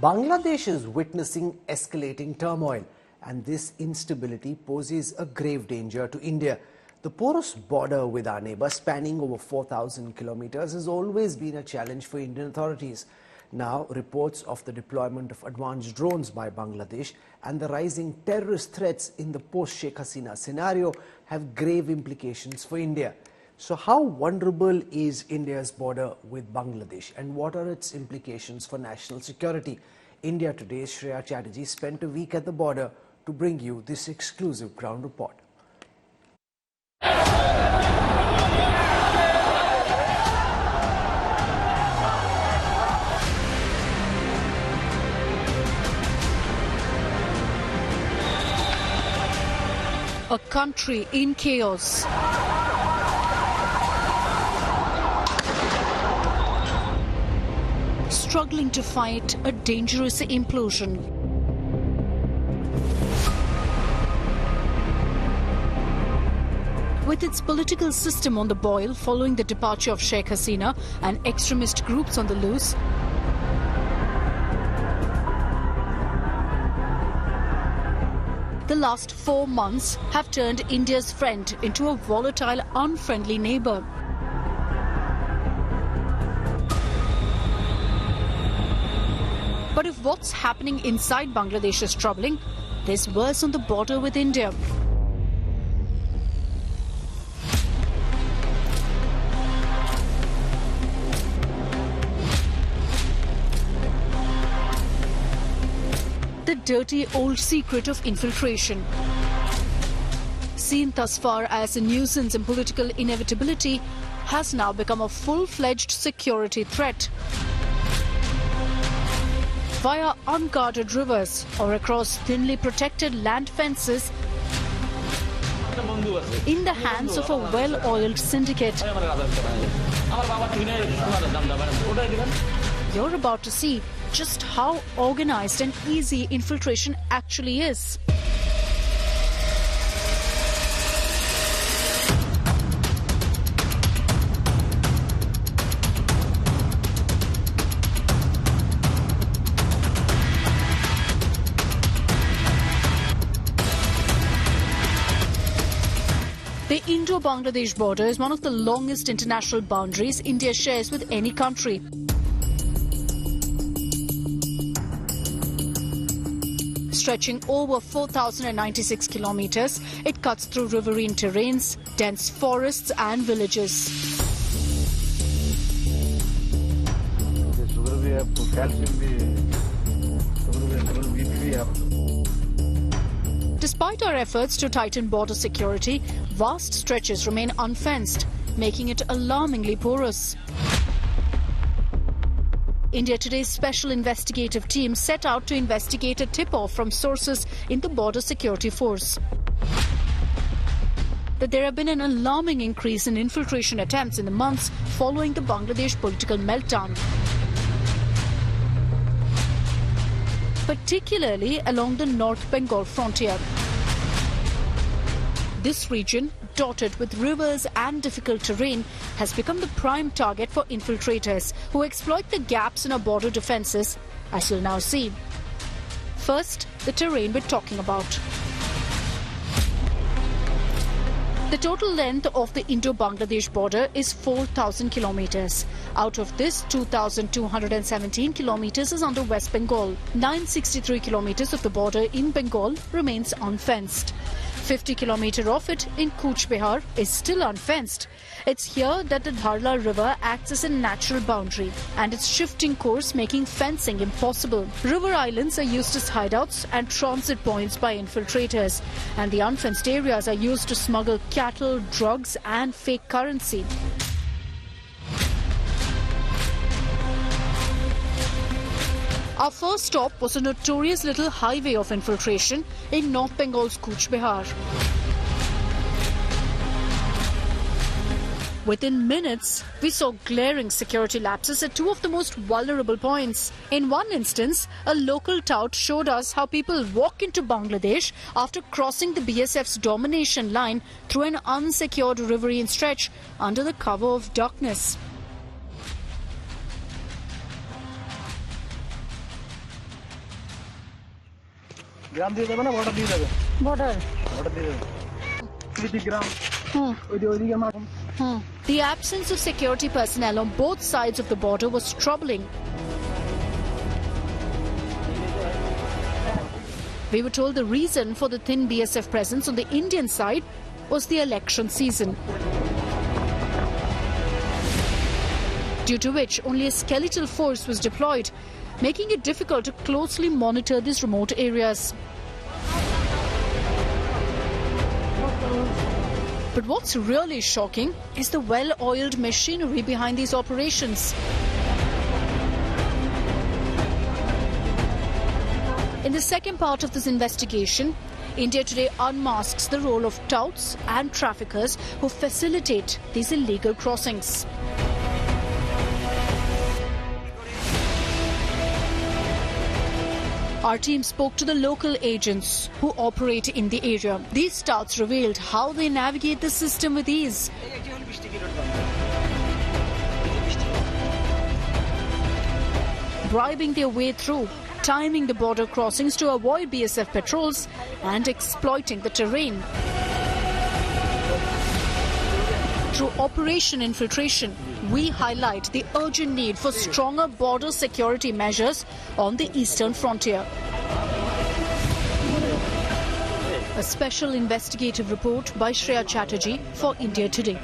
Bangladesh is witnessing escalating turmoil, and this instability poses a grave danger to India. The porous border with our neighbour, spanning over 4,000 kilometres, has always been a challenge for Indian authorities. Now, reports of the deployment of advanced drones by Bangladesh and the rising terrorist threats in the post-Sheikh Hasina scenario have grave implications for India. So how vulnerable is India's border with Bangladesh, and what are its implications for national security? India Today's Shreya Chatterjee spent a week at the border to bring you this exclusive ground report. A country in chaos. Struggling to fight a dangerous implosion. With its political system on the boil following the departure of Sheikh Hasina and extremist groups on the loose, the last 4 months have turned India's friend into a volatile, unfriendly neighbour. But if what's happening inside Bangladesh is troubling, there's worse on the border with India. The dirty old secret of infiltration. Seen thus far as a nuisance and political inevitability, has now become a full-fledged security threat. Via unguarded rivers or across thinly protected land fences, in the hands of a well-oiled syndicate. You're about to see just how organized and easy infiltration actually is. The Indo-Bangladesh border is one of the longest international boundaries India shares with any country. Stretching over 4,096 kilometers, it cuts through riverine terrains, dense forests and villages. Despite our efforts to tighten border security, vast stretches remain unfenced, making it alarmingly porous. India Today's special investigative team set out to investigate a tip-off from sources in the border security force that there have been an alarming increase in infiltration attempts in the months following the Bangladesh political meltdown, particularly along the North Bengal frontier. This region, dotted with rivers and difficult terrain, has become the prime target for infiltrators who exploit the gaps in our border defences, as you'll now see. First, the terrain we're talking about. The total length of the Indo-Bangladesh border is 4,000 kilometres. Out of this, 2,217 kilometres is under West Bengal. 963 kilometres of the border in Bengal remains unfenced. 50 kilometres of it in Kuch Vihar is still unfenced. It's here that the Dharla River acts as a natural boundary, and its shifting course making fencing impossible. River islands are used as hideouts and transit points by infiltrators, and the unfenced areas are used to smuggle cattle, drugs and fake currency. Our first stop was a notorious little highway of infiltration in North Bengal's Kuch Vihar. Within minutes, we saw glaring security lapses at two of the most vulnerable points. In one instance, a local tout showed us how people walk into Bangladesh after crossing the BSF's domination line through an unsecured riverine stretch under the cover of darkness. Border. The absence of security personnel on both sides of the border was troubling. We were told the reason for the thin BSF presence on the Indian side was the election season, due to which only a skeletal force was deployed, making it difficult to closely monitor these remote areas. But what's really shocking is the well-oiled machinery behind these operations. In the second part of this investigation, India today unmasks the role of touts and traffickers who facilitate these illegal crossings. Our team spoke to the local agents who operate in the area. These touts revealed how they navigate the system with ease. Bribing their way through, timing the border crossings to avoid BSF patrols, and exploiting the terrain. Through Operation Infiltration, we highlight the urgent need for stronger border security measures on the eastern frontier. A special investigative report by Shreya Chatterjee for India Today.